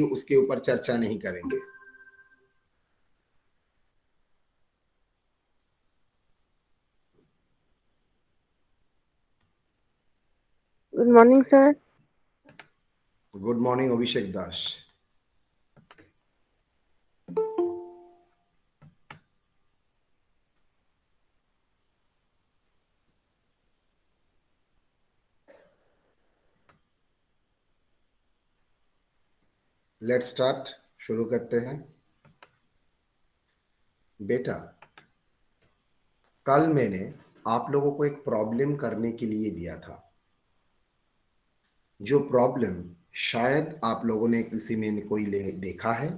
उसके ऊपर चर्चा नहीं करेंगे। Good morning sir. Good morning Abhishek Das. Let's start, शुरू करते हैं। बेटा, कल मैंने आप लोगों को एक प्रॉब्लम करने के लिए दिया था, जो प्रॉब्लम शायद आप लोगों ने किसी में कोई देखा है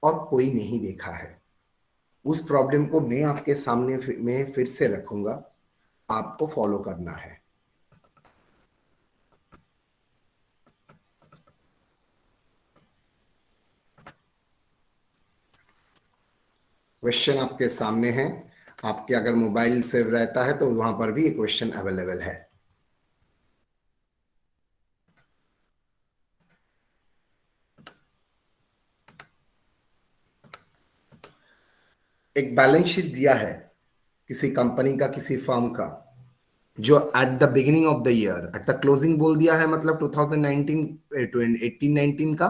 और कोई नहीं देखा है। उस प्रॉब्लम को मैं आपके सामने मैं फिर से रखूंगा, आपको फॉलो करना है। क्वेश्चन आपके सामने है। आपके अगर मोबाइल सेव रहता है तो वहां पर भी एक क्वेश्चन अवेलेबल है। एक बैलेंस शीट दिया है किसी कंपनी का, किसी फर्म का, जो at the beginning of the year, at the closing बोल दिया है, मतलब 2019 18-19 का।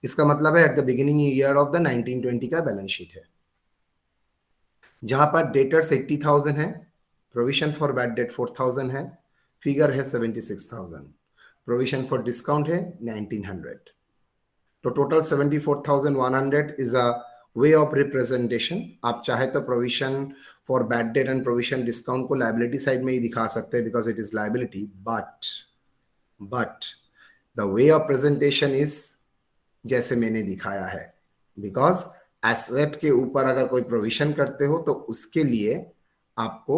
इसका मतलब है at the beginning year of the 1920 का बैलेंस शीट है, जहां पर डेटर्स 80,000 है, प्रोविजन फॉर बैड डेट 4,000 है, फिगर है 76,000, प्रोविजन फॉर डिस्काउंट है 1,900। तो total 74,100 is a way of representation. आप चाहे तो provision for bad date and provision discount को लाइबिलिटी साइड में ही दिखा सकते हैं, because it is liability, but the way of presentation is जैसे मैंने दिखाया है। बिकॉज एसेट के ऊपर अगर कोई प्रोविजन करते हो तो उसके लिए आपको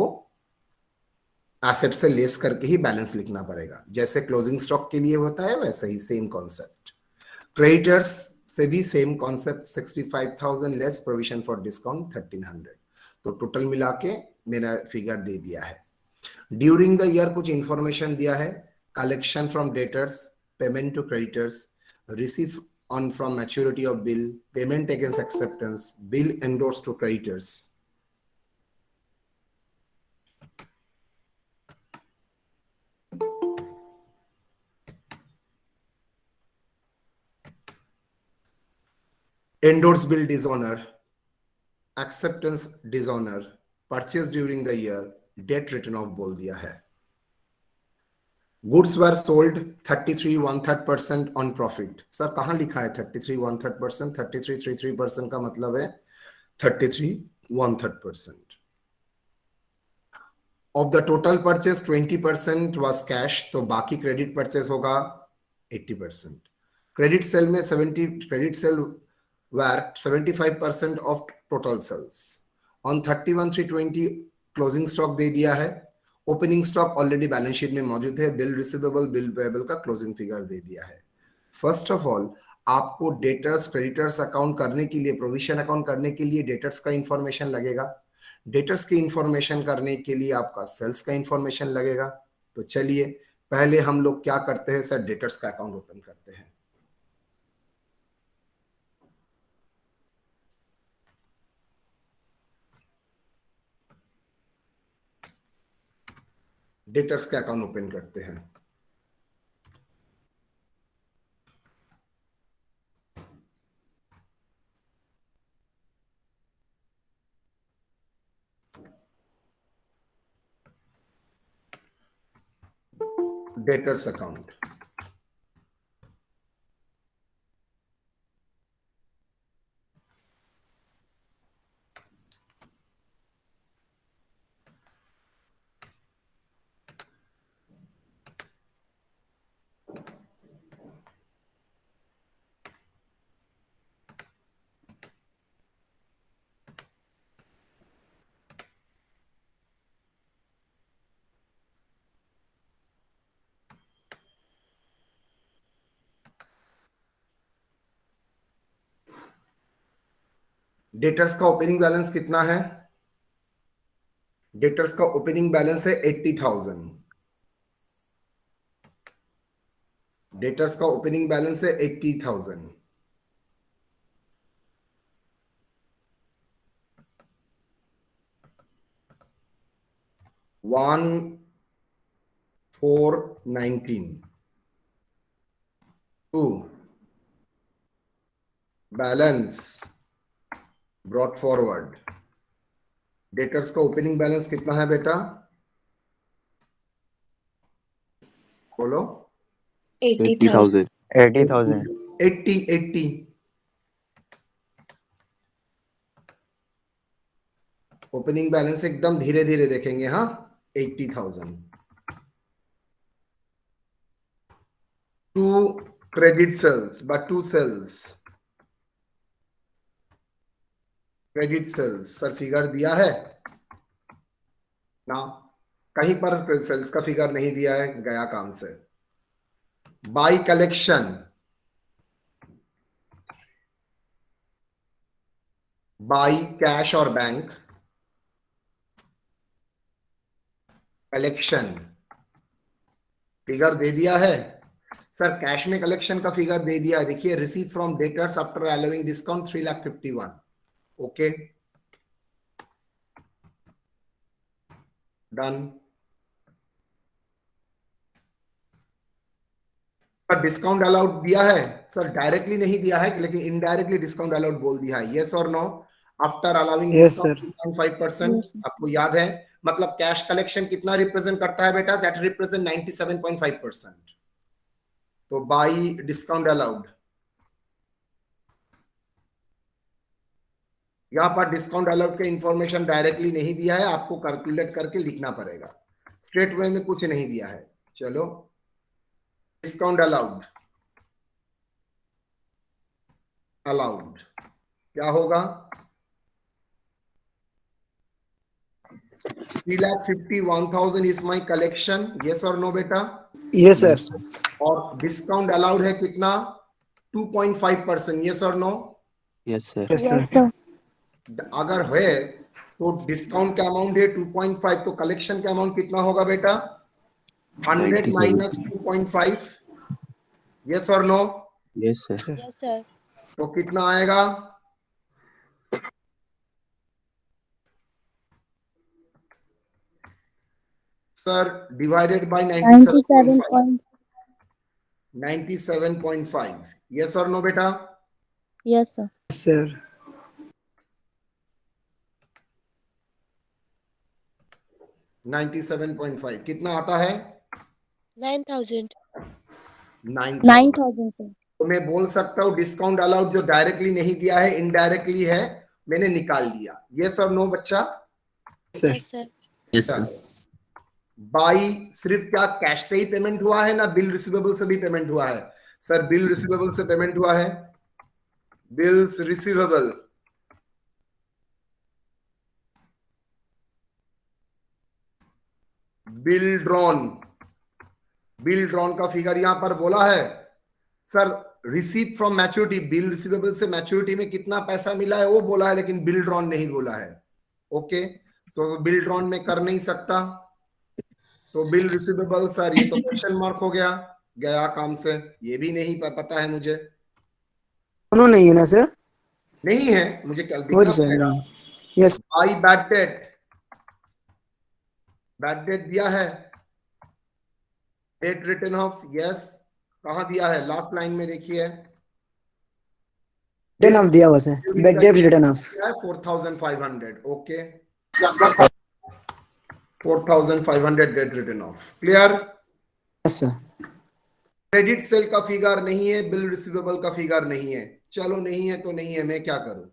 एसेट से लेस करके ही बैलेंस लिखना पड़ेगा, जैसे क्लोजिंग स्टॉक के लिए होता है, वैसे ही सेम कॉन्सेप्ट। क्रेडिटर्स से भी same concept, 65,000 less provision for discount 1,300। तो टोटल मिला के मेरा फिगर दे दिया है। ड्यूरिंग द ईयर कुछ इंफॉर्मेशन दिया है, collection from debtors, payment to creditors, receive on from maturity of bill, payment against acceptance, bill endorsed to creditors. Endorsed bill dishonor, acceptance dishonor, purchase during the year, debt written off बोल दिया है। Goods were sold 33 1/3% on profit. Sir कहां लिखा है 33 1/3%? 33 33% का मतलब है 33 1/3%। Of the total purchase 20% was cash, तो बाकी क्रेडिट परचेस होगा 80%। क्रेडिट सेल में 70, credit sale were 75% of total sales. On 31/3/20 closing stock दे दिया है। Opening stock already balance sheet में मौजूद है। बिल रिसीवेबल, बिल पेएबल का क्लोजिंग फिगर दे दिया है। फर्स्ट ऑफ ऑल आपको डेटर्स क्रेडिटर्स अकाउंट करने के लिए, प्रोविजन अकाउंट करने के लिए डेटर्स का इंफॉर्मेशन लगेगा। डेटर्स की इंफॉर्मेशन करने के लिए आपका सेल्स का इंफॉर्मेशन लगेगा। तो चलिए पहले हम लोग क्या करते हैं सर, डेटर्स का अकाउंट ओपन करते हैं। डेटर्स का अकाउंट ओपन करते हैं। डेटर्स अकाउंट, डेटर्स का ओपनिंग बैलेंस कितना है? डेटर्स का ओपनिंग बैलेंस है 80,000। डेटर्स का ओपनिंग बैलेंस है 80,000। 1,419. 2. Balance brought forward. डेटर्स का ओपनिंग बैलेंस कितना है बेटा? बोलो. 80,000. 80,000. 80. ओपनिंग बैलेंस एकदम धीरे धीरे देखेंगे. हाँ, 80,000. 2 credit cells, but 2 cells. Credit sales sir figure दिया है ना? कहीं पर सेल्स का फिगर नहीं दिया है, गया काम से. बाई कलेक्शन, बाई कैश और बैंक. कलेक्शन फिगर दे दिया है सर. कैश में कलेक्शन का फिगर दे दिया है. देखिए, receive from debtors after allowing discount 3,51,000. Okay, done. Discount allowed दिया है सर. डायरेक्टली नहीं दिया है, लेकिन इनडायरेक्टली डिस्काउंट अलाउड बोल दिया है. यस और नो? After allowing discount 2.5%. आपको याद है? मतलब कैश कलेक्शन कितना रिप्रेजेंट करता है बेटा? That represent 97.5%. तो बाई डिस्काउंट अलाउड. यहां पर डिस्काउंट अलाउड के इंफॉर्मेशन डायरेक्टली नहीं दिया है, आपको कैलकुलेट करके लिखना पड़ेगा. स्ट्रेट वे में कुछ नहीं दिया है. चलो, डिस्काउंट अलाउड क्या होगा? 3,51,000 इज माई कलेक्शन. यस और नो बेटा? Yes sir. और डिस्काउंट अलाउड है कितना? 2.5%. यस और no? Yes, sir. Yes Yes, sir. sir. अगर है तो डिस्काउंट का अमाउंट है 2.5, तो कलेक्शन का अमाउंट कितना होगा बेटा? 100 माइनस 2.5. यस और no? Yes, sir. Yes, sir. तो कितना आएगा? Sir, divided by 97.5. 97.5. यस और नो बेटा? Yes, sir. सर. 97.5 कितना आता है? 9,000. 9,000. 9,000, sir. तो मैं बोल सकता हूँ डिस्काउंट अलाउड जो डायरेक्टली नहीं दिया है, इनडायरेक्टली है, मैंने निकाल दिया. यस और नो बच्चा? Sir. Yes, sir. Yes, sir. By सिर्फ क्या कैश से ही पेमेंट हुआ है ना बिल रिसीवेबल से भी पेमेंट हुआ है? सर, बिल रिसीवेबल से पेमेंट हुआ है. Bills receivable. बिल ड्रॉन का फिगर यहां पर बोला है sir. Receive from maturity, bill receivable से मैच्योरिटी में कितना पैसा मिला है वो बोला है, लेकिन बिल ड्रॉन नहीं बोला है. ओके, तो बिल ड्रॉन में कर नहीं सकता. तो बिल रिसीवेबल सर, ये तो क्वेश्चन मार्क हो गया काम से. ये भी नहीं पता है मुझे. दोनों नहीं है ना सर? नहीं है, मुझे कल और दिखना सर पड़ेगा. नहीं. यस. बाई बैड डेट दिया है. Debt written off, yes. कहां दिया है? लास्ट लाइन में देखिए. रिटर्न ऑफ दिया हुआ sir. Bad debt written off. 4,500. Okay, 4,500 debt written off. Clear? Yes sir. Credit sale का फिगर नहीं है, बिल रिसीवेबल का फिगर नहीं है. चलो, नहीं है तो नहीं है, मैं क्या करूं?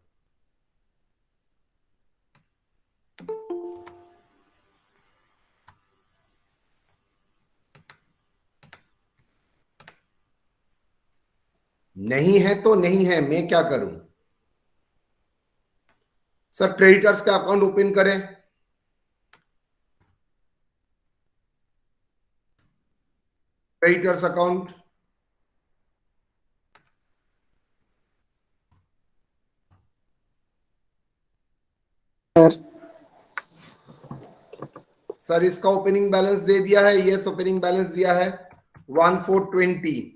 नहीं है तो नहीं है, मैं क्या करूं? सर, क्रेडिटर्स का अकाउंट ओपन करें. Creditors account. सर. सर, इसका ओपनिंग बैलेंस दे दिया है. यस, ओपनिंग बैलेंस दिया है 1,420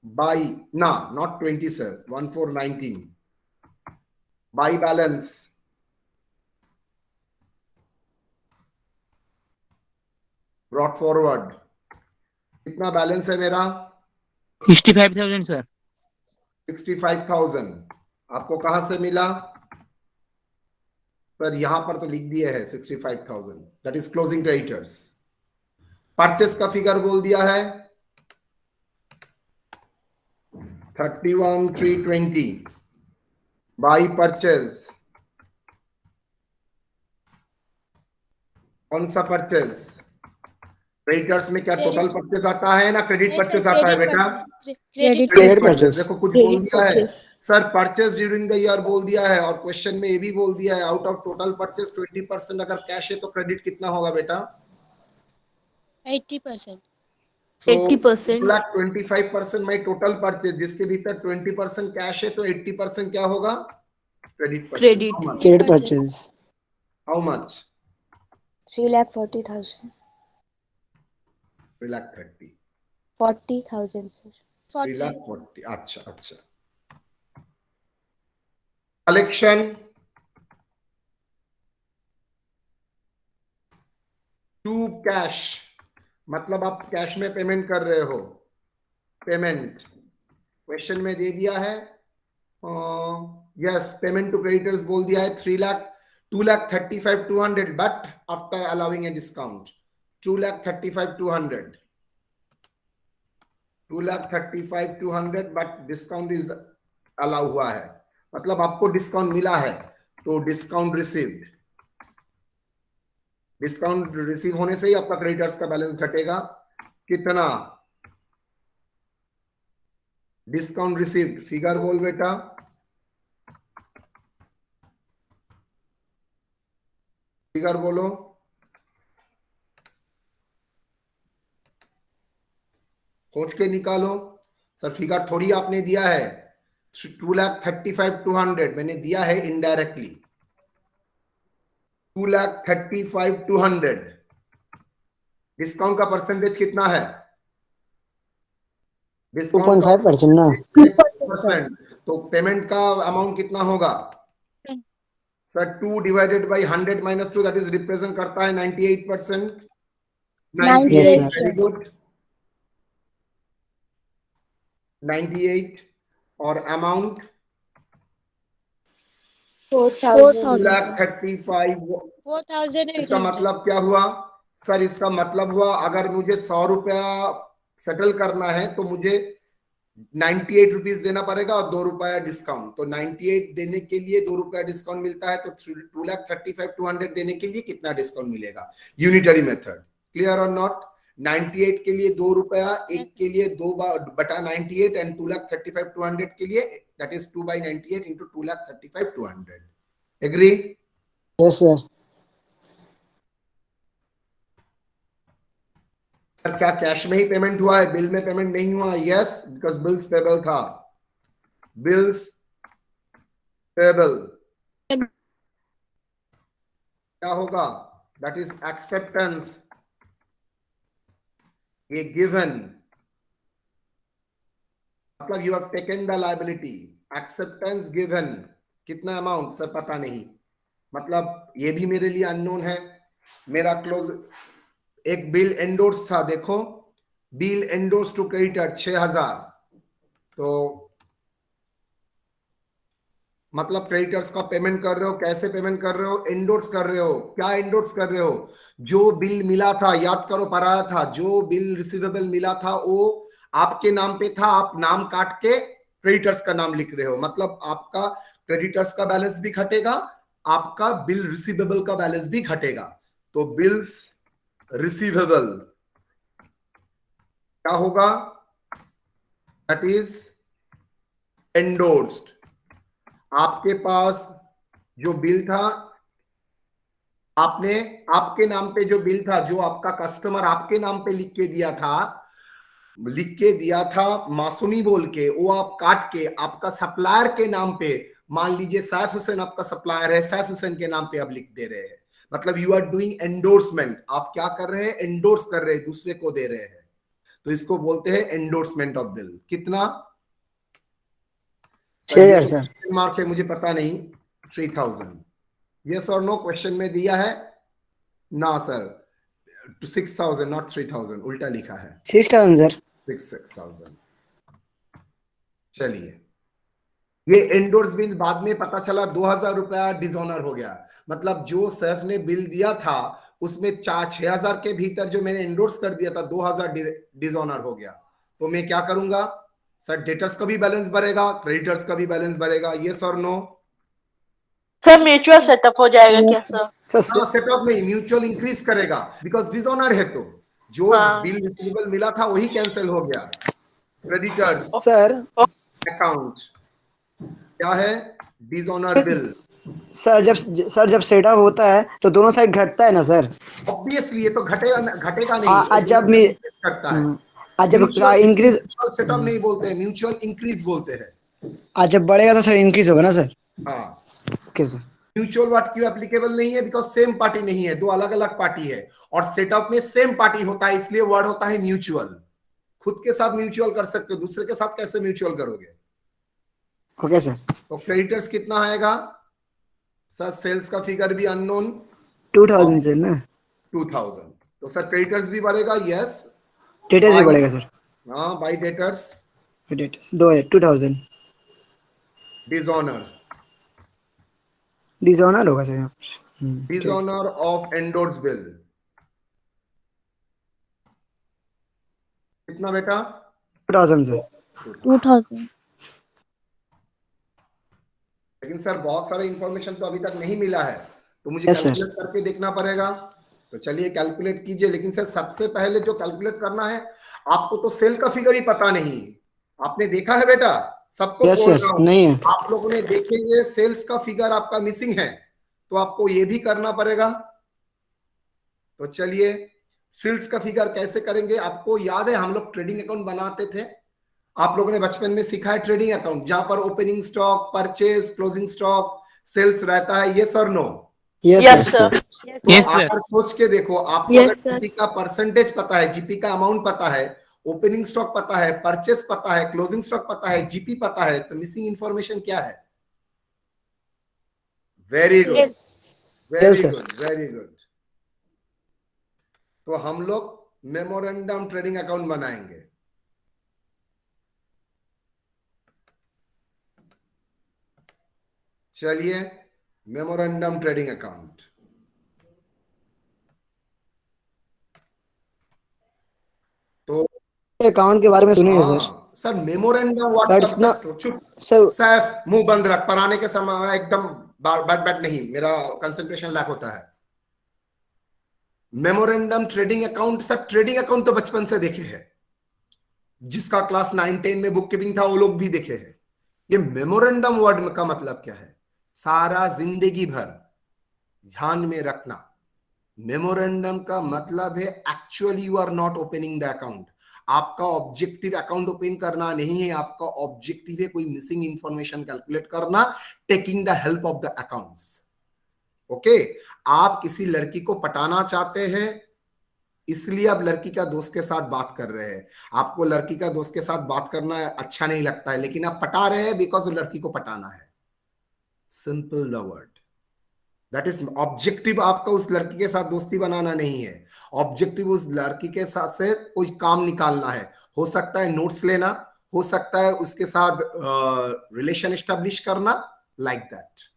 बाई ना, not 20 sir, 1,419 by balance brought forward. कितना बैलेंस है मेरा? 65,000 सर। 65,000 आपको कहां से मिला? पर यहां पर तो लिख दिया है 65,000, that is closing creditors. Purchase का फिगर बोल दिया है 31,320। बाई परचेस, कौन सा परचेस? क्रेडिटर्स में क्या टोटल परचेस आता है ना क्रेडिट परचेस आता है बेटा? Credit Credit purchase. purchase. देखो कुछ बोल दिया है sir, purchase during the year बोल दिया है, और क्वेश्चन में ये भी बोल दिया है आउट ऑफ टोटल परचेस 20% अगर कैश है तो क्रेडिट कितना होगा बेटा? 80%। So, 80%. 25% माई टोटल परचेज, जिसके भीतर 20% कैश है तो 80% क्या होगा? Credit purchase. Credit. Credit purchase. How much? 3,40,000। 3,30,000। 40,000 sir। 3,40,000। अच्छा अच्छा। कलेक्शन टू कैश, मतलब आप कैश में पेमेंट कर रहे हो। पेमेंट क्वेश्चन में दे दिया है, यस, पेमेंट टू क्रेडिटर्स बोल दिया है 2,35,200 but after allowing a discount 2,35,200 2,35,200 but discount is allow हुआ है, मतलब आपको डिस्काउंट मिला है तो डिस्काउंट रिसीव्ड। डिस्काउंट रिसीव होने से ही आपका क्रेडिटर्स का बैलेंस घटेगा। कितना? डिस्काउंट रिसीव्ड फिगर बोल बेटा। फिगर बोलो। सोच के निकालो। सर फिगर थोड़ी आपने दिया है, 2,35,200 मैंने दिया है इनडायरेक्टली। 2,35,200 डिस्काउंट का परसेंटेज कितना है? डिस्काउंट 2.5% ना? 2% तो पेमेंट का अमाउंट कितना होगा? Sir 2 divided by 100 minus 2 that is represent करता है 98%। 98 Yes, sir. Very good. 98 और अमाउंट 4,000। 2,35,000। 4,800। इसका मतलब क्या हुआ सर? इसका मतलब हुआ अगर मुझे 100 रुपया सेटल करना है तो मुझे 98 रुपीज देना पड़ेगा और 2 रुपया डिस्काउंट। तो 98 देने के लिए 2 रुपया डिस्काउंट मिलता है, तो 2,35,200 देने के लिए कितना डिस्काउंट मिलेगा? Unitary method. क्लियर और नॉट? 98 के लिए 2 रुपया, एक के लिए 2/98 एंड 2,35,200 के लिए that is 2/98 into 2,35,200। Agree? Yes, sir. Sir क्या कैश में ही पेमेंट हुआ है, बिल में पेमेंट नहीं हुआ? यस, बिकॉज बिल्स पेबल था। बिल्स पेबल क्या होगा? That is acceptance. ये गिवन, मतलब you have taken the liability. Acceptance given. कितना अमाउंट सर? पता नहीं, मतलब ये भी मेरे लिए अननोन है। मेरा क्लोज एक बिल एंडोर्स था, देखो बिल एंडोर्स टू क्रेडिटर 6,000, तो मतलब क्रेडिटर्स का पेमेंट कर रहे हो। कैसे पेमेंट कर रहे हो? एंडोर्स कर रहे हो। क्या एंडोर्स कर रहे हो? जो बिल मिला था, याद करो पढ़ाया था, जो बिल रिसीवेबल मिला था वो आपके नाम पे था, आप नाम काट के क्रेडिटर्स का नाम लिख रहे हो, मतलब आपका क्रेडिटर्स का बैलेंस भी घटेगा, आपका बिल रिसीवेबल का बैलेंस भी घटेगा। तो बिल्स रिसीवेबल क्या होगा? That is endorsed. आपके पास जो बिल था, आपने आपके नाम पे जो बिल था, जो आपका कस्टमर आपके नाम पे लिख के दिया था मासूमी बोल के, वो आप काट के आपका सप्लायर के नाम पे, मान लीजिए सैफ हुसैन आपका सप्लायर है, सैफ हुसैन के नाम पे आप लिख दे रहे हैं, मतलब यू आर डूइंग एंडोर्समेंट। आप क्या कर रहे हैं? एंडोर्स कर रहे हैं, दूसरे को दे रहे हैं, तो इसको बोलते हैं एंडोर्समेंट ऑफ बिल। कितना? 6,000 सर। मार्क है मुझे पता नहीं। 3,000। यस और नो क्वेश्चन में दिया है ना सर? to 6,000 not 3,000, उल्टा लिखा है 6,000 सर 6,000। चलिए, ये एंडोर्स बिल बाद में पता चला 2,000 रुपया डिसऑनर हो गया। मतलब जो सैफ ने बिल दिया था उसमें 6,000 के भीतर जो मैंने एंडोर्स कर दिया था 2,000 डिसऑनर हो गया। तो मैं क्या करूंगा सर, डेटर्स का भी बैलेंस बढ़ेगा, क्रेडिटर्स का भी बैलेंस बढ़ेगा, यस और नो? सर म्यूचुअल सेटअप हो जाएगा क्या सर? सर सेटअप नहीं, म्यूचुअल इंक्रीज करेगा बिकॉज डिसऑनर है, तो जो हाँ। बिल रिसीवेबल मिला था वही कैंसिल हो गया। क्रेडिटर्स सर अकाउंट क्या है? Dishonour bill. सर जब सेटअप होता है तो दोनों साइड घटता है ना सर। ऑब्वियसली ये तो घटेगा नहीं, जब मैं करता है। जब इंक्रीज सेटअप नहीं बोलते हैं, म्यूचुअल इंक्रीज बोलते हैं। जब बढ़ेगा तो सर इंक्रीज होगा ना सर। हाँ, ओके सर। म्यूचुअल वाट क्यों एप्लीकेबल नहीं है? बिकॉज सेम पार्टी नहीं है, दो अलग अलग पार्टी है, और सेटअप में सेम पार्टी होता है, इसलिए वर्ड होता है म्यूचुअल। खुद के साथ म्यूचुअल कर सकते हो, दूसरे के साथ कैसे म्यूचुअल करोगे? Okay sir. तो क्रेडिटर्स कितना आएगा सर? सेल्स का फिगर भी अननोन 2,000 सर ना। 2,000। तो सर क्रेडिटर्स भी बढ़ेगा, यस। डेटर्स भी बढ़ेगा सर। हाँ, by debtors. Debtors 2,000 dishonour dishonour होगा सर। डिसऑनर ऑफ एंडोर्स बिल कितना बेटा? 2,000 सर। 2,000. लेकिन सर बहुत सारा इंफॉर्मेशन तो अभी तक नहीं मिला है, तो मुझे Yes, sir. कैलकुलेट करके देखना पड़ेगा। तो चलिए कैलकुलेट कीजिए, लेकिन सर सबसे पहले जो कैलकुलेट करना है, आपको तो सेल का फिगर ही पता नहीं। आपने देखा है बेटा? सबको Yes, बोल sir. रहा हूं, नहीं है। आप लोगों ने देखे ये सेल्स का फिगर आपका मिसिंग है, तो आपको ये भी करना पड़ेगा। तो चलिए सेल्स का फिगर कैसे करेंगे? आपको याद है हम लोग ट्रेडिंग अकाउंट बनाते थे, आप लोगों ने बचपन में सीखा है ट्रेडिंग अकाउंट, जहां पर opening stock, purchase, closing stock, sales रहता है, ये sir no? Yes yes sir. Sir. तो Yes, sir. अगर सोच के देखो, आपको Yes, अगर sir. जीपी का परसेंटेज पता है, जीपी का अमाउंट पता है, ओपनिंग स्टॉक पता है, परचेज पता है, क्लोजिंग स्टॉक पता है, जीपी पता है, तो मिसिंग इंफॉर्मेशन क्या है? Very good, Yes. Very sir. Good, very good. तो हम लोग मेमोरेंडम ट्रेडिंग अकाउंट बनाएंगे। चलिए मेमोरेंडम ट्रेडिंग अकाउंट, तो अकाउंट के बारे में सुने हैं sir. Sir memorandum what But कब ना- सर सर सैफ मुंह बंद रख, पढ़ाने के समय एकदम बैट बैट नहीं, मेरा कंसंट्रेशन लैक होता है। Memorandum trading account, sir trading account तो बचपन से देखे हैं, जिसका क्लास 9-10 में बुक कीपिंग था वो लोग भी देखे हैं। ये मेमोरेंडम वर्ड का मतलब क्या है? सारा जिंदगी भर ध्यान में रखना, मेमोरेंडम का मतलब है actually you are not opening the account. आपका ऑब्जेक्टिव अकाउंट ओपन करना नहीं है, आपका ऑब्जेक्टिव है कोई मिसिंग इंफॉर्मेशन कैलकुलेट करना, taking the help of the accounts. Okay, आप किसी लड़की को पटाना चाहते हैं, इसलिए आप लड़की का दोस्त के साथ बात कर रहे हैं। आपको लड़की का दोस्त के साथ बात करना अच्छा नहीं लगता है, लेकिन आप पटा रहे हैं बिकॉज लड़की को पटाना है। Simple the word, that is objective. आपका उस लड़की के साथ दोस्ती बनाना नहीं है, ऑब्जेक्टिव उस लड़की के साथ से कोई काम निकालना है। हो सकता है नोट्स लेना, हो सकता है उसके साथ रिलेशन एस्टेब्लिश करना, लाइक दैट।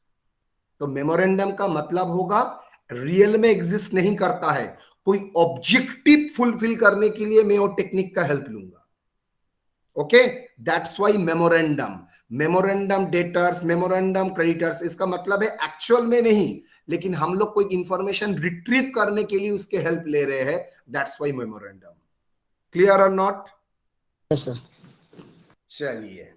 तो मेमोरेंडम का मतलब होगा रियल में एग्जिस्ट नहीं करता है, कोई ऑब्जेक्टिव फुलफिल करने के लिए मैं वो टेक्निक का हेल्प लूंगा। Okay, that's why memorandum. Memorandum debtors, memorandum creditors, इसका मतलब है एक्चुअल में नहीं, लेकिन हम लोग कोई इंफॉर्मेशन रिट्रीव करने के लिए उसके हेल्प ले रहे हैं, दैट्स वाई मेमोरेंडम। क्लियर और नॉट? Yes sir. चलिए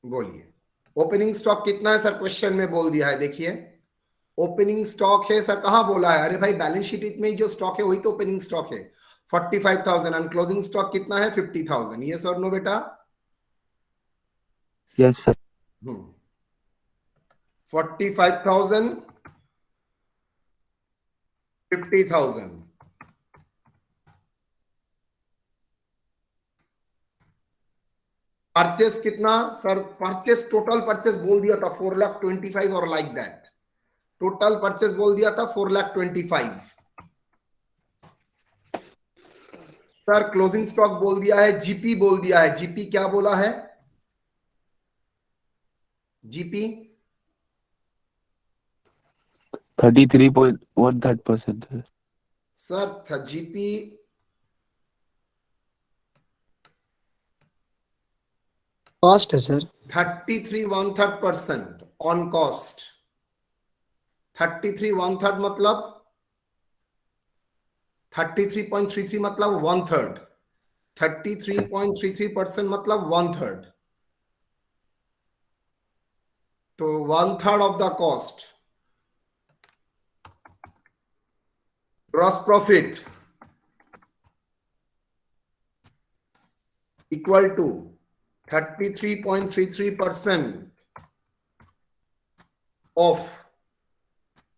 बोलिए, ओपनिंग स्टॉक कितना है सर? क्वेश्चन में बोल दिया है, देखिए ओपनिंग स्टॉक है सर, कहां बोला है? अरे भाई बैलेंस शीट में जो स्टॉक है वही तो ओपनिंग स्टॉक है, 45,000। एंड क्लोजिंग स्टॉक कितना है? 50,000। ये सर नो बेटा? Yes, sir. 45,000, 50,000। परचेस कितना सर? परचेस टोटल परचेस बोल दिया था 4,25,000 और लाइक दैट। टोटल परचेस बोल दिया था 4,25,000। सर क्लोजिंग स्टॉक बोल दिया है, जीपी बोल दिया है। जीपी क्या बोला है? जीपी 33.13%. सर जीपी कॉस्ट है सर। 33 1/3% on cost. 33 1/3 मतलब 33.33 मतलब 1/3। 33.33% मतलब 1/3। तो 1/3 of the cost. Gross profit equal to 33.33% of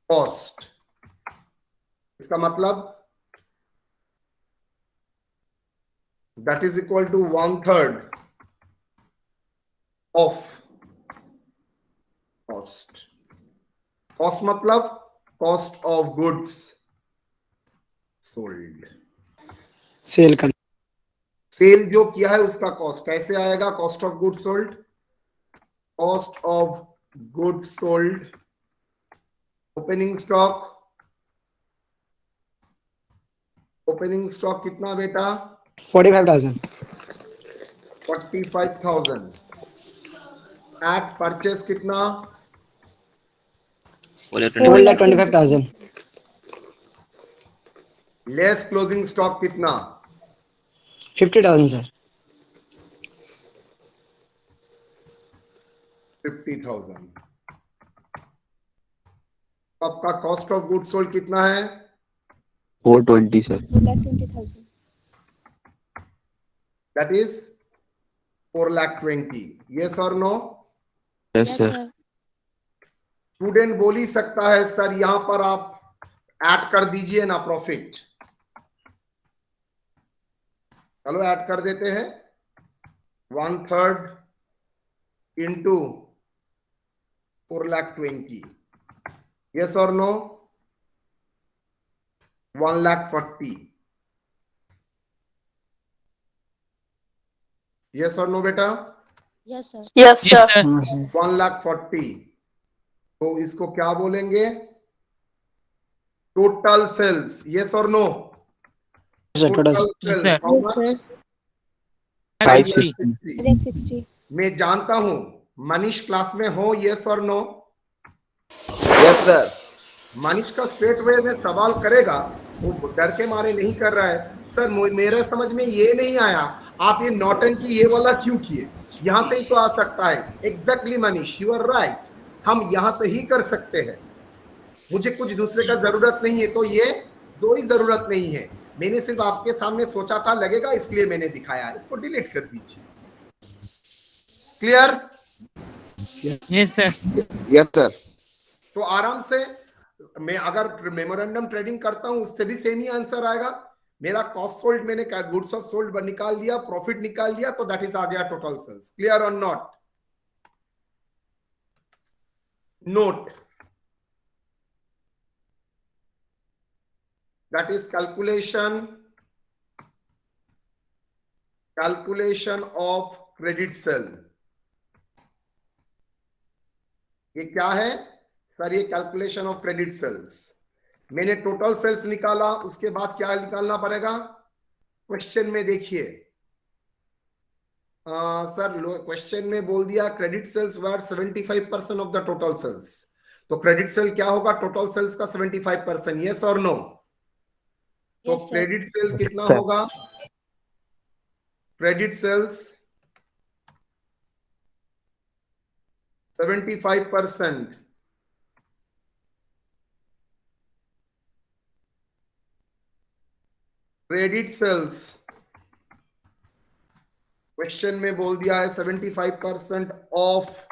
cost. इसका मतलब that is equal to 1/3 of cost. Cost मतलब cost of goods sold. Sale कर। सेल जो किया है उसका कॉस्ट कैसे आएगा? Cost of goods sold. Cost of goods sold opening stock. Opening stock कितना बेटा? 45,000। 45,000। एट परचेस कितना? 4,25,000। लेस क्लोजिंग स्टॉक कितना? 50,000 सर। 50,000। आपका कॉस्ट ऑफ गुड्स सोल्ड कितना है? 420, sir. 4,20,000. That is 4,20,000। यस और no? Yes, Yes, sir. sir. Student बोल ही सकता है सर यहां पर आप ऐड कर दीजिए ना प्रॉफिट। चलो ऐड कर देते हैं। 1/3 इंटू 4,20,000। यस और नो? 1,40,000। यस और नो बेटा? Yes, sir. Yes, Yes, sir. sir. 1,40,000। तो इसको क्या बोलेंगे? Total sales. यस और no? Sir total total Yes, sales sir. How Yes, मच? sir. 560. 560। 160. मैं जानता हूं मनीष क्लास में हो। यस और नो? Yes sir. मनीष का स्ट्रेट वे में सवाल करेगा, वो डर के मारे नहीं कर रहा है। सर मेरे समझ में ये नहीं आया आप ये नौटंकी ये वाला क्यों किए? यहां से ही तो आ सकता है। Exactly Manish, you are right. हम यहां से ही कर सकते हैं। मुझे कुछ दूसरे का जरूरत नहीं है, तो ये कोई जरूरत नहीं है। मैंने सिर्फ आपके सामने सोचा था लगेगा इसलिए मैंने दिखाया। इसको डिलीट कर दीजिए। Clear? Yes, sir. Yes sir. तो आराम से मैं अगर मेमोरेंडम ट्रेडिंग करता हूं उससे भी सेम ही आंसर आएगा। मेरा कॉस्ट सोल्ड मैंने गुड्स ऑफ सोल्ड निकाल दिया, प्रॉफिट निकाल दिया, तो दैट इज आ गया टोटल सेल्स। क्लियर और not? Note that is calculation of credit sale. ये क्या है सर? ये कैलकुलेशन ऑफ क्रेडिट सेल्स। मैंने टोटल सेल्स निकाला, उसके बाद क्या निकालना पड़ेगा? क्वेश्चन में देखिए सर क्वेश्चन में बोल दिया credit sales were 75% of the total sales. तो क्रेडिट सेल क्या होगा? टोटल सेल्स का 75%। यस और नो? तो Yes, sir. क्रेडिट सेल कितना Sir. होगा? Credit sales 75%। Credit sales question में बोल दिया है 75% of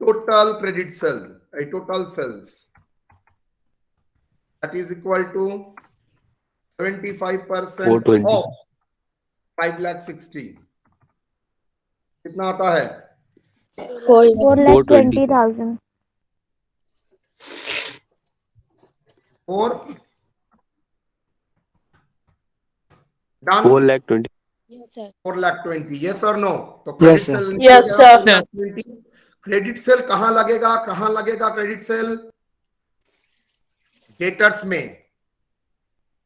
total credit sale, total sales, that is equal to 75% 420. Of 5,60,000। कितना आता है? 4,20,000. 4 डन 4,20,000. Yes, sir. 4,20,000. यस और नो? तो Yes, credit sir. Sale Yes, sir. 4,20,000. Credit sale कहां लगेगा? कहां लगेगा क्रेडिट सेल? डेटर्स में.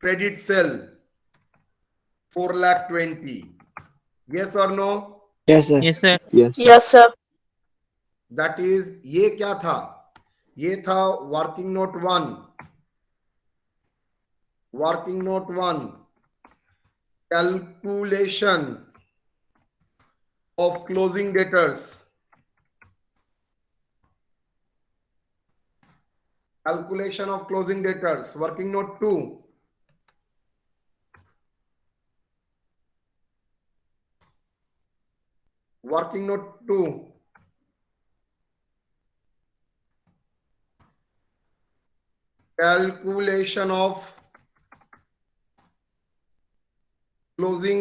Credit sale 4,20,000. यस और no? Yes, sir. Yes, sir. Yes, sir. Yes, sir. That is, ये क्या था? ये था working note 1. Working note 1, calculation of closing debtors. Calculation of closing debtors, working note 2. Working note 2. Calculation of closing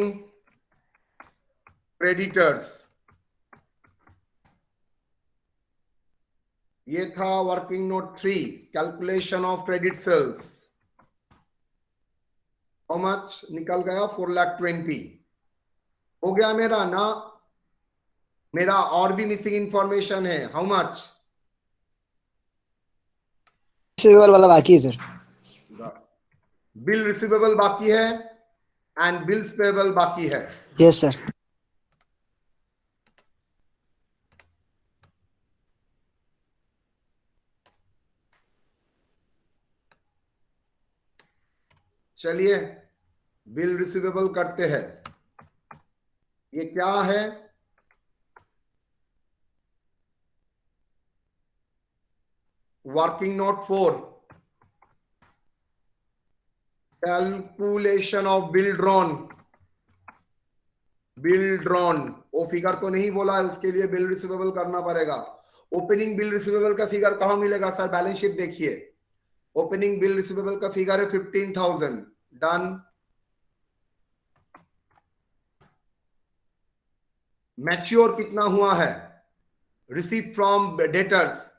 creditors. ये था working note 3, calculation of credit sales. How much निकल गया? 4,20,000. हो गया मेरा ना? मेरा और भी मिसिंग इंफॉर्मेशन है. How much? रिसीवेबल वाला बाकी है सर. बिल रिसीवेबल बाकी है एंड बिल्स पेबल बाकी है. Yes sir. चलिए बिल रिसीवेबल करते हैं. ये क्या है? Working note 4, calculation of bill drawn. Bill drawn, वो फिगर तो नहीं बोला है, उसके लिए बिल रिसीवेबल करना पड़ेगा. ओपनिंग बिल रिसीवेबल का फिगर कहां मिलेगा सर? बैलेंस शीट देखिए. ओपनिंग बिल रिसीवेबल का फिगर है 15,000. डन. मैच्योर कितना हुआ है? Receive from debtors,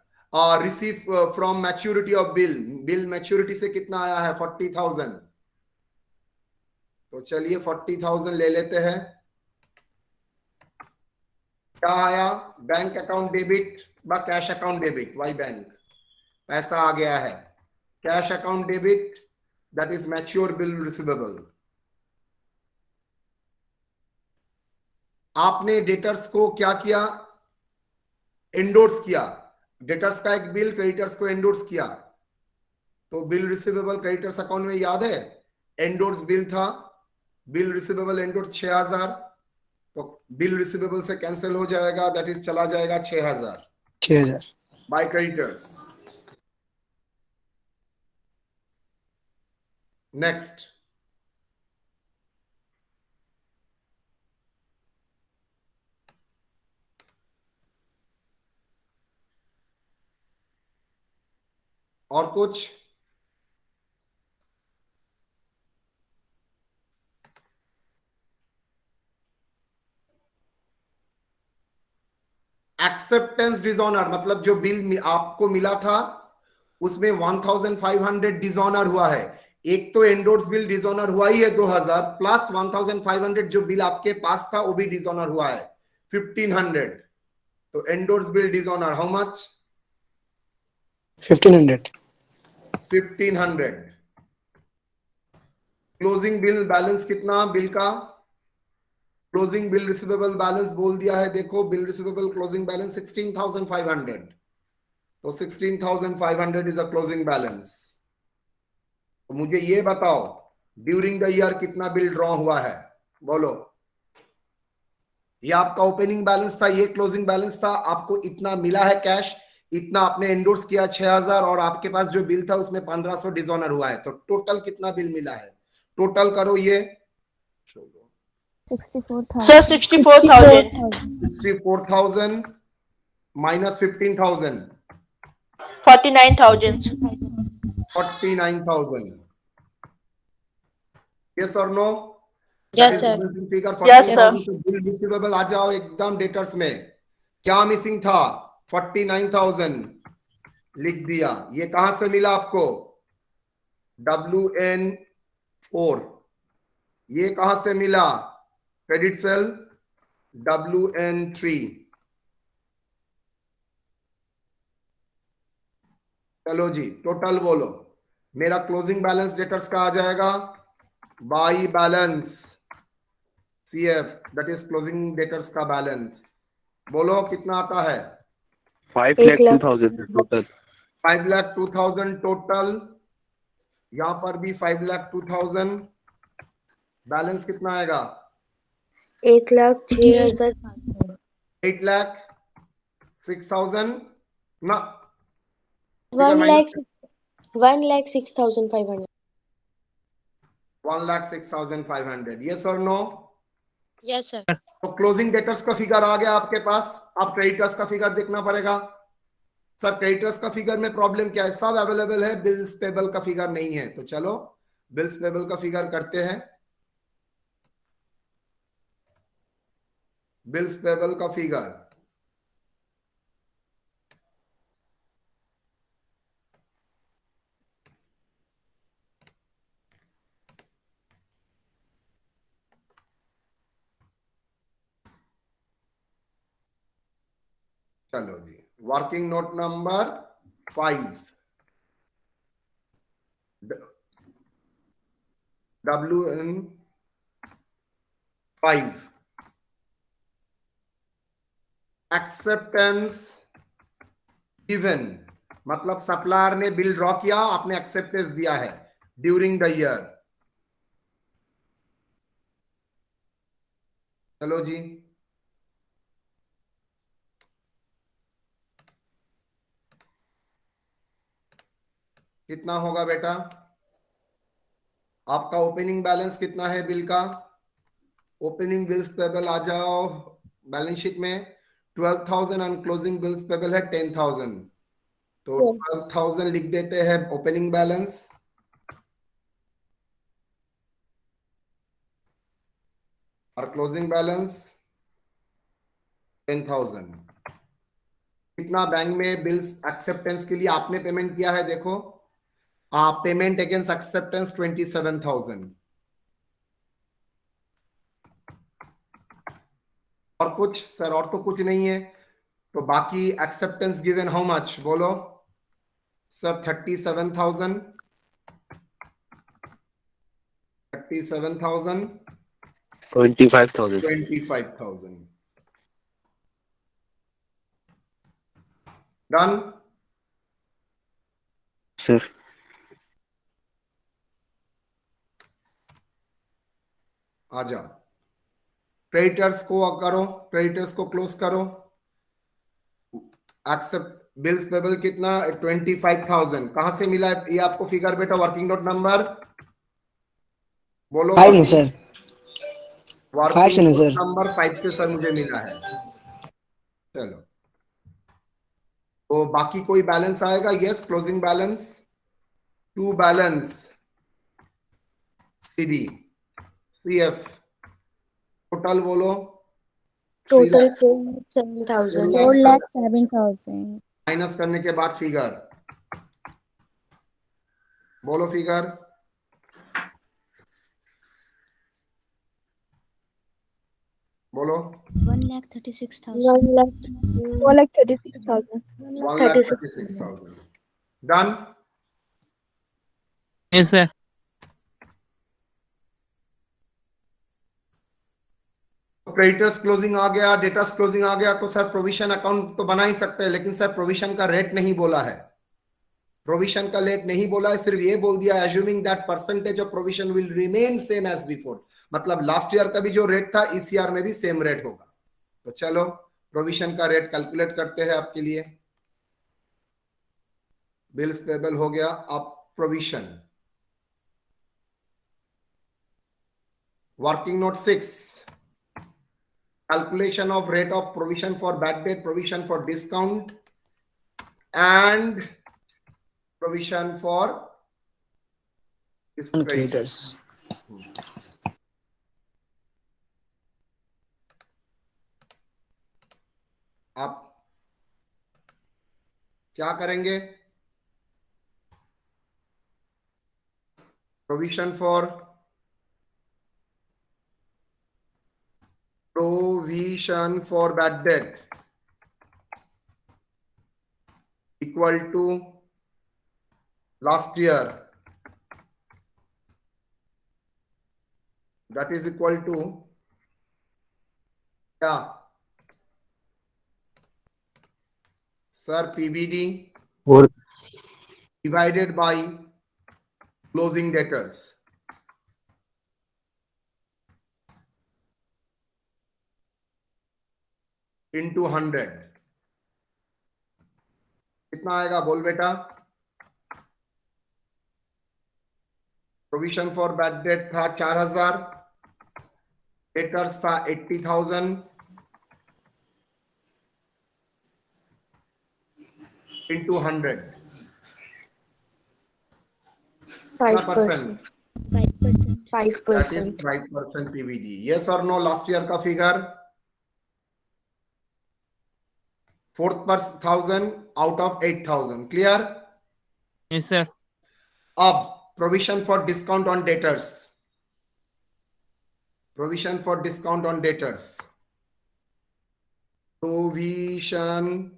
receive from maturity of bill. Bill maturity से कितना आया है? 40,000. तो चलिए 40,000 ले लेते हैं. क्या आया? बैंक अकाउंट डेबिट बा cash account debit. Why bank, पैसा आ गया है. Cash account debit, that is mature bill receivable. आपने डेटर्स को क्या किया? एंडोर्स किया. डेटर्स का एक बिल क्रेडिटर्स को एंडोर्स किया. तो बिल रिसीवेबल क्रेडिटर्स अकाउंट में याद है एंडोर्स बिल था. Bill receivable endorse 6,000. तो बिल रिसीवेबल से कैंसिल हो जाएगा, दैट इज चला जाएगा 6,000 6,000. By creditors. नेक्स्ट, और कुछ? एक्सेप्टेंस डिसऑनर, मतलब जो बिल आपको मिला था उसमें 1,500 डिसऑनर हुआ है. एक तो एंडोर्स बिल डिसऑनर हुआ ही है 2,000 प्लस 1,500 जो बिल आपके पास था वो भी डिसऑनर हुआ है 1,500. तो endorse bill dishonour how much? 1,500. 1,500. Closing bill balance कितना बिल का? क्लोजिंग बिल रिसीवेबल बैलेंस बोल दिया है. देखो बिल रिसीवेबल क्लोजिंग बैलेंस 16,500. तो 16,500 इज अ क्लोजिंग बैलेंस. तो मुझे ये बताओ ड्यूरिंग द ईयर कितना बिल ड्रॉ हुआ है? बोलो. ये आपका ओपनिंग बैलेंस था, ये क्लोजिंग बैलेंस था. आपको इतना मिला है कैश, इतना आपने एंडोर्स किया 6,000 और आपके पास जो बिल था उसमें 1,500 डिसऑनर हुआ है. तो टोटल कितना बिल मिला है? टोटल करो ये. 64,000. Sir, 64,000. 64,000 minus 15,000. 49,000. 49,000. Yes or no? Yes, sir. Figure Yes, 40,000 से बिल रिसीवेबल आ जाओ एकदम डेटर्स में। क्या मिसिंग था? 49,000 लिख दिया। ये कहां से मिला आपको? WN4। ये कहां से मिला? Credit sale WN3। चलो जी, टोटल बोलो। मेरा क्लोजिंग बैलेंस डेटर्स का आ जाएगा by balance CF, that is closing debtors का बैलेंस। बोलो कितना आता है? 5,02,000 टोटल। 5,02,000 टोटल। यहां पर भी 5,02,000। बैलेंस कितना आएगा? 1,06,000. 8,06,000 ना, 1,06,500. 1,06,500। यस और नो? Yes, sir. तो क्लोजिंग डेटर्स का फिगर आ गया आपके पास। अब क्रेडिटर्स का फिगर देखना पड़ेगा। सर क्रेडिटर्स का फिगर में प्रॉब्लम क्या है? सब अवेलेबल है, बिल्स पेबल का फिगर नहीं है। तो चलो बिल्स पेबल का फिगर करते हैं। बिल्स पेबल का फिगर चलो जी, working note number 5 WN5 acceptance given, मतलब सप्लायर ने बिल ड्रॉ किया, आपने एक्सेप्टेंस दिया है ड्यूरिंग द ईयर। चलो जी, कितना होगा बेटा? आपका ओपनिंग बैलेंस कितना है बिल का? ओपनिंग बिल्स पेबल आ जाओ बैलेंस शीट में। 12,000 एंड क्लोजिंग बिल्स पेबल है 10,000। तो 12,000 लिख देते हैं ओपनिंग बैलेंस। और क्लोजिंग बैलेंस 10,000। कितना बैंक में बिल्स एक्सेप्टेंस के लिए आपने पेमेंट किया है? देखो, पेमेंट अगेंस्ट एक्सेप्टेंस 27,000। और कुछ सर? और तो कुछ नहीं है। तो बाकी एक्सेप्टेंस गिवन हाउ मच? बोलो सर। 37,000। 37,000 25,000 25,000 डन। सर। आ जाओ, क्रेडिटर्स को करो, क्रेडिटर्स को क्लोज करो। एक्सेप्ट बिल्स पेबल कितना? 25,000। कहां से मिला ये आपको फिगर बेटा? वर्किंग नोट नंबर बोलो। 5 नहीं सर, 5 वर्किंग से नहीं नोट सर। नंबर 5 से सर मुझे मिला है। चलो, तो बाकी कोई बैलेंस आएगा? Yes, closing balance to balance CD CF total बोलो। Total 4,07,000. 4,07,000. माइनस करने के बाद फिगर बोलो। फिगर बोलो। 1,36,000. 4,36,000. 1,36,000 डन। Yes, sir. क्रेडिटर्स क्लोजिंग आ गया, डेटर्स क्लोजिंग आ गया, तो सर प्रोविजन अकाउंट तो बना ही सकते हैं, लेकिन सर प्रोविजन का रेट नहीं बोला है। प्रोविजन का रेट नहीं बोला है, सिर्फ ये बोल दिया assuming that percentage of provision will remain same as before. मतलब लास्ट ईयर का भी जो रेट था इस ईयर में भी सेम रेट होगा। तो चलो प्रोविजन का रेट कैलकुलेट करते हैं आपके लिए। बिल्स पेबल हो गया। अब provision, working note 6, calculation of rate of provision for bad debt, provision for discount and provision for Creditors. आप क्या करेंगे? Provision for bad debt equal to last year, that is equal to क्या sir? PBD और divided by closing debtors into 100 कितना आएगा? बोल बेटा। Provision for bad date था 4000, डेटर्स था 80,000 into 100 5%. 5%. 5%. 5% PVD. Yes or no? Last year का figure 4,000 out of 8,000. Clear? Yes, sir. अब provision for discount on debtors, provision for discount on debtors, provision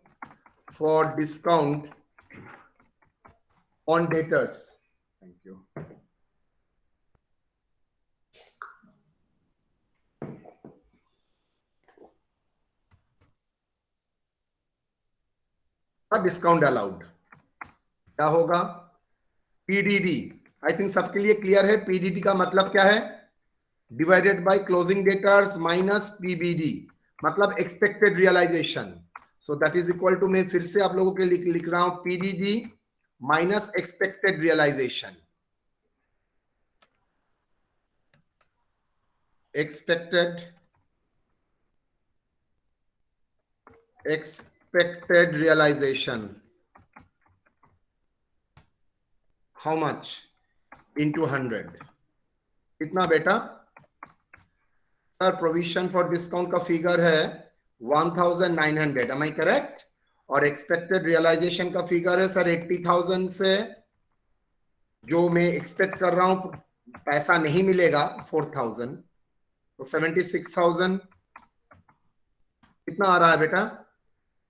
for discount on debtors. Thank you. Discount allowed क्या होगा? PDD. I think सबके लिए clear है। PDD का मतलब क्या है? Divided by closing debtors minus PBD, मतलब expected realisation. So that is equal to, मैं फिर से आप लोगों के लिए लिख रहा हूं, PDD minus expected realization. expected realization, how much? into 100। कितना बेटा? सर प्रोविजन फॉर डिस्काउंट का फिगर है 1900, एम आई करेक्ट? और एक्सपेक्टेड रियलाइजेशन का फिगर है सर 80,000 से जो मैं एक्सपेक्ट कर रहा हूं पैसा नहीं मिलेगा 4,000, तो 76,000 कितना आ रहा है बेटा?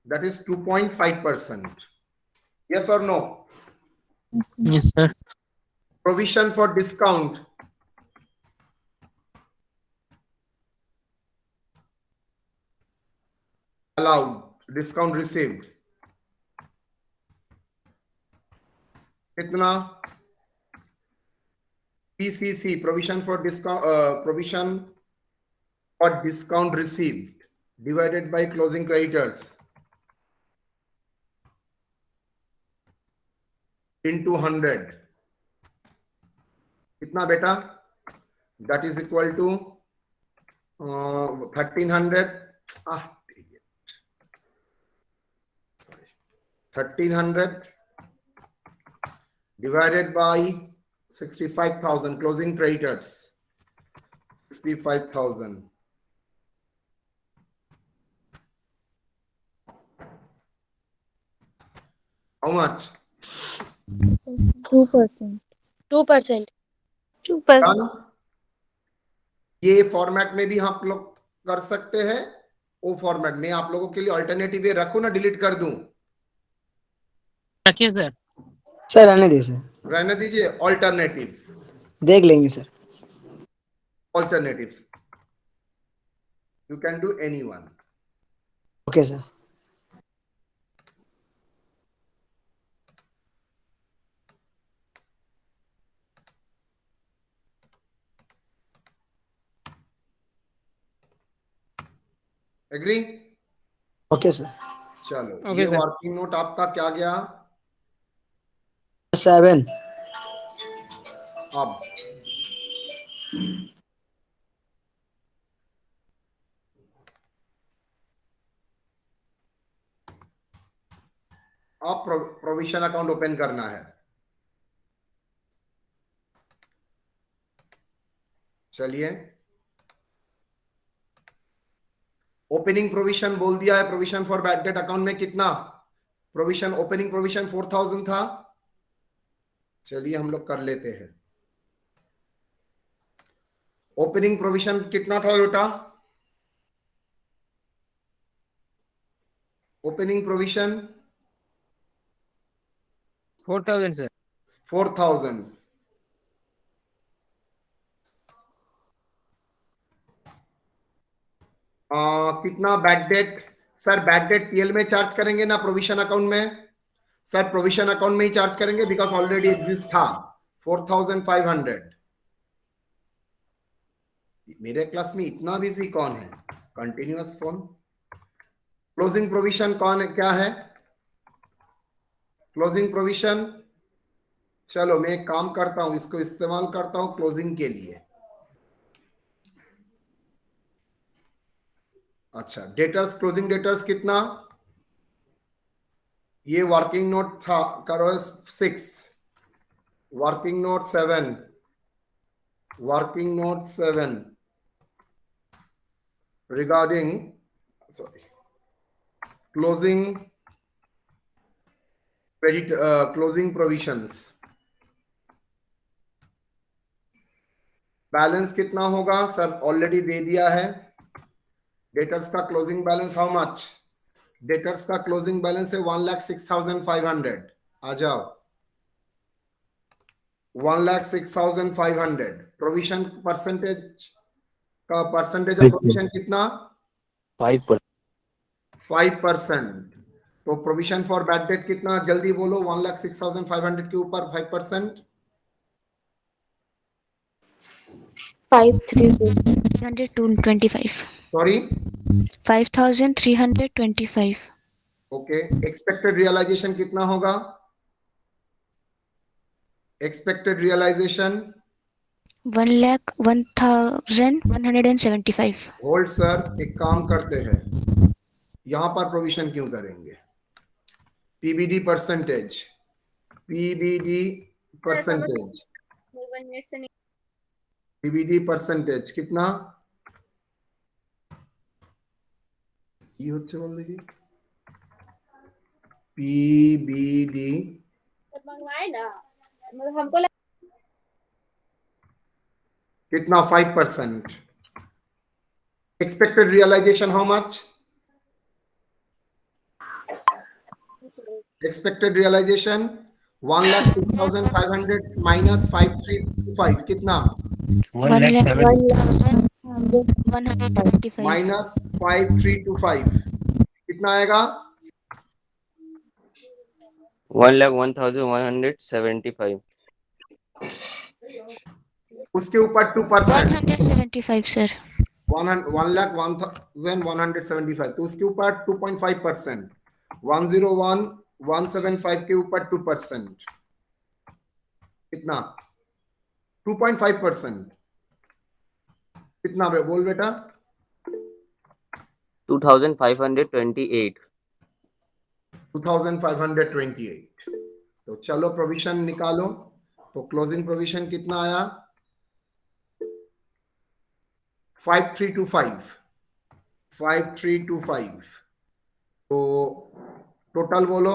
That is 2.5%. Yes or no? Yes, sir. Provision for discount allowed, discount received कितना? PCC, provision for discount, provision for discount received divided by closing creditors into 100 कितना बेटा? That is equal to 1300, 1300 divided by 65,000 closing creditors, 65,000 how much? 2%. 2%. 2%. Done? ये format में भी आप लोग कर सकते हैं, वो फॉर्मेट में आप लोगों के लिए अल्टरनेटिव ये रखो ना, डिलीट कर दूं? रखिए सर। सर रहने दीजिए सर, रहने दीजिए। अल्टरनेटिव देख लेंगे sir. alternatives you can do any one. Okay sir. Agree? Okay sir. चलो Okay, ये sir. वर्किंग नोट आपका क्या गया? 7। अब आप प्रोविजन अकाउंट ओपन करना है। चलिए ओपनिंग प्रोविजन बोल दिया है, provision for bad date account में कितना प्रोविजन, ओपनिंग प्रोविजन 4000 था। चलिए हम लोग कर लेते हैं। ओपनिंग प्रोविजन कितना था बेटा? Opening provision 4,000 sir. 4000। कितना bad debt? Sir bad date PL में चार्ज करेंगे ना प्रोविजन अकाउंट में? सर प्रोविजन अकाउंट में ही चार्ज करेंगे बिकॉज ऑलरेडी एग्जिस्ट था 4500। मेरे क्लास में इतना बिजी कौन है? Continuous phone. क्लोजिंग प्रोविजन कौन है, क्या है क्लोजिंग प्रोविजन? चलो मैं एक काम करता हूं, इसको इस्तेमाल करता हूं क्लोजिंग के लिए। अच्छा, डेटर्स, क्लोजिंग डेटर्स कितना? ये वर्किंग नोट था, करो 6, working note 7, working note 7 regarding closing credit, closing provisions। Balance कितना होगा? सर ऑलरेडी दे दिया है। डेटर्स का closing balance how much? Debtors का क्लोजिंग बैलेंस है 1,06,500। आ जाओ, 1,06,500। प्रोविजन परसेंटेज का परसेंटेज ऑफ प्रोविजन कितना? 5%। 5%। तो प्रोविजन फॉर बैड डेट कितना? जल्दी बोलो, 1,06,500 के ऊपर 5%। 5,325. सॉरी, 5,325. ओके। एक्सपेक्टेड रियलाइजेशन कितना होगा? Expected realisation 1,01,175. होल्ड सर, एक काम करते हैं, यहां पर प्रोविजन क्यों करेंगे? PBD percentage, PBD percentage, PBD percentage कितना? কি হচ্ছে বল দেখি? पीबीडी कितना? 5%। Expected realization how much? Expected realization 1,06,500 minus 5,325 कितना? 1,01,175. माइनस 5,325 कितना आएगा? 1,01,175। उसके ऊपर 2%, 175 सर। 1,01,175, तो उसके ऊपर 2.5%। 1,01,175 के ऊपर 2% कितना? 2.5%। कितना बोल बेटा? 2,528। 2,528। तो चलो प्रोविजन निकालो। तो क्लोजिंग प्रोविजन कितना आया? 5,325। 5,325। तो टोटल बोलो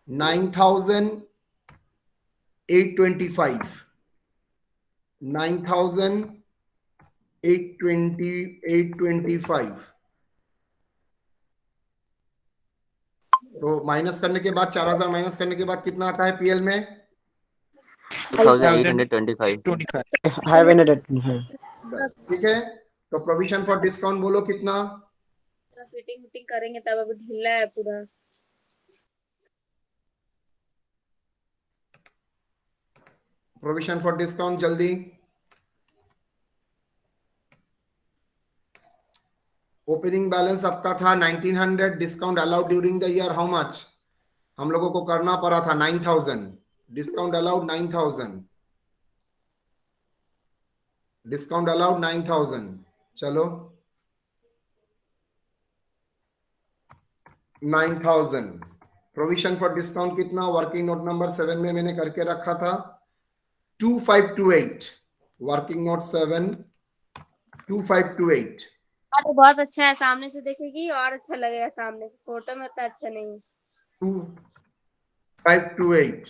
9,825। 9,825। तो माइनस करने के बाद 4,000 माइनस करने के बाद कितना आता है पीएल में? 2,825। 525. ठीक है, तो प्रोविजन फॉर डिस्काउंट बोलो कितना? फिटिंग फिटिंग करेंगे तब अभी ढीला है पूरा। प्रोविजन फॉर डिस्काउंट जल्दी। ओपनिंग बैलेंस आपका था 1,900, discount allowed during the year how much? हम लोगों को करना पड़ा था 9,000। Discount allowed 9,000। Discount allowed 9,000। चलो 9,000। प्रोविजन फॉर डिस्काउंट कितना? वर्किंग नोट नंबर 7 में मैंने करके रखा था 2,528। Working note 7 2,528। तो बहुत अच्छा है, सामने से देखेगी और अच्छा लगेगा, सामने से फोटो में उतना अच्छा नहीं है। 2528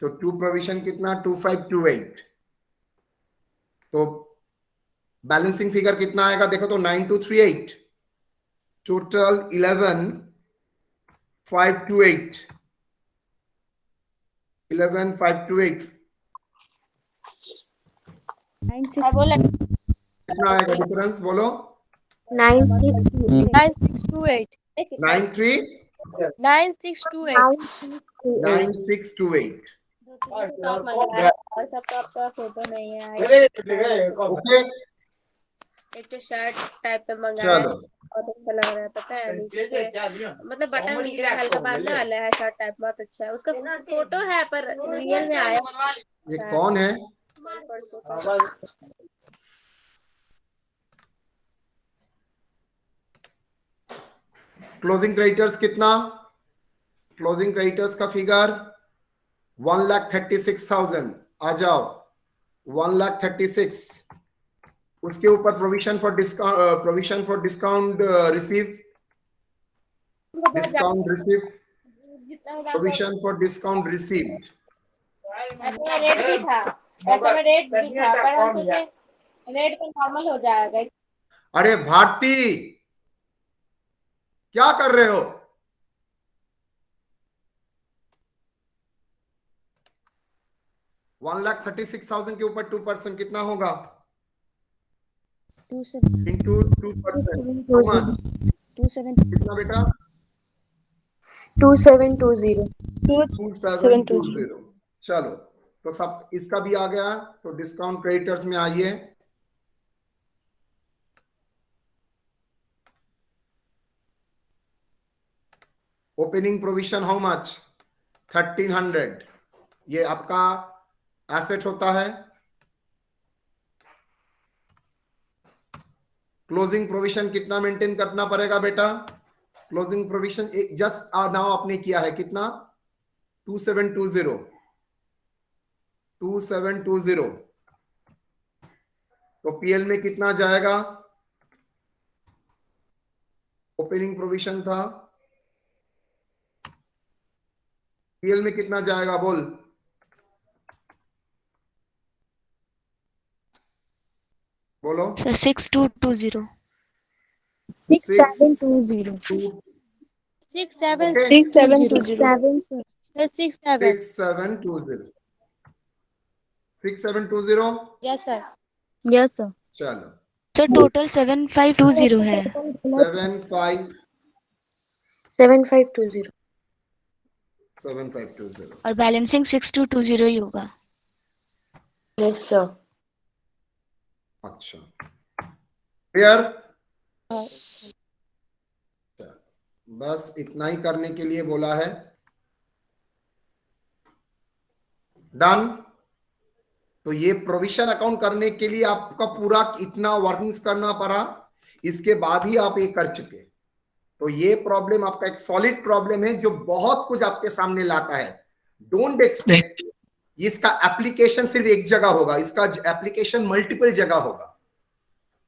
तो 2 प्रोविजन कितना 2528 तो बैलेंसिंग फिगर कितना आएगा देखो तो 9238 टोटल 11528 11528 बोला कितना आएगा डिफरेंस बोलो 9628 93 9628 9628 और सबका आपका फोटो नहीं है। ओके एक तो शर्ट टाइप पे मंगाया है, चलो बहुत अच्छा लग रहा है, पता है नीचे से मतलब बटन नीचे से हल्का बांधने वाला है, शर्ट टाइप बहुत अच्छा है, उसका फोटो है पर रियल में आया ये कौन है क्लोजिंग क्रेडिटर्स कितना क्लोजिंग क्रेडिटर्स का फिगर 1,36,000 आ जाओ 1,36,000 उसके ऊपर provision for discount receive provision for discount received ऐसा रेट भी था, ऐसा में रेट भी था पर हम सोचे रेट तो नॉर्मल हो जाएगा। अरे भारती क्या कर रहे हो 1,36,000 के ऊपर 2% कितना होगा इंटू 2% कितना बेटा 2720 2720 चलो तो सब इसका भी आ गया तो डिस्काउंट क्रेडिटर्स में आइए ओपनिंग प्रोविजन हाउ मच 1300 ये आपका एसेट होता है क्लोजिंग प्रोविजन कितना मेंटेन करना पड़ेगा बेटा क्लोजिंग प्रोविजन एक जस्ट नाउ आपने किया है कितना 2720 तो पीएल में कितना जाएगा ओपनिंग प्रोविजन था पीएल में कितना जाएगा बोल बोलो 6220 6720 6720 यस सर चलो सर टोटल 7520 है 7520 और बैलेंसिंग 6220 ही होगा। यस सर अच्छा क्लियर बस इतना ही करने के लिए बोला है डन तो ये प्रोविजन अकाउंट करने के लिए आपका पूरा इतना वर्किंग्स करना पड़ा इसके बाद ही आप ये कर चुके तो ये प्रॉब्लम आपका एक सॉलिड प्रॉब्लम है जो बहुत कुछ आपके सामने लाता है डोंट एक्सपेक्ट इसका एप्लीकेशन सिर्फ एक जगह होगा इसका एप्लीकेशन मल्टीपल जगह होगा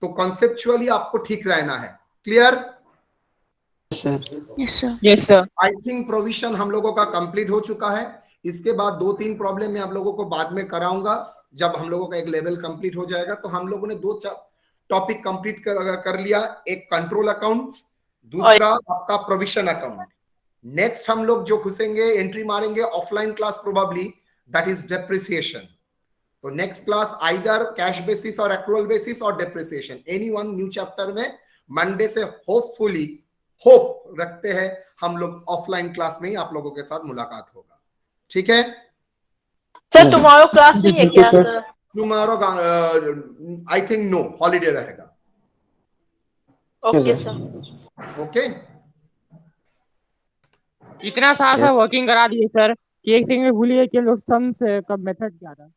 तो कॉन्सेप्चुअली आपको ठीक रहना है clear yes sir I think provision हम लोगों का कंप्लीट हो चुका है इसके बाद 2-3 प्रॉब्लम मैं आप लोगों को बाद में कराऊंगा जब हम लोगों का एक लेवल कंप्लीट हो जाएगा तो हम लोगों ने 2 टॉपिक कंप्लीट कर लिया एक कंट्रोल अकाउंट्स दूसरा आपका प्रोविजन अकाउंट नेक्स्ट हम लोग जो घुसेंगे एंट्री मारेंगे offline class probably that is depreciation तो next class either cash basis और एक्रूअल बेसिस और depreciation any one new chapter में मंडे से होपफुली होप रखते हैं हम लोग ऑफलाइन क्लास में ही आप लोगों के साथ मुलाकात होगा ठीक है सर टुमारो क्लास नहीं है क्या sir tomorrow I think no holiday रहेगा ओके सर ओके इतना सारा वर्किंग करा दिए सर कि एक सेकंड में भूलिए कि लोग सम से कब मेथड क्या था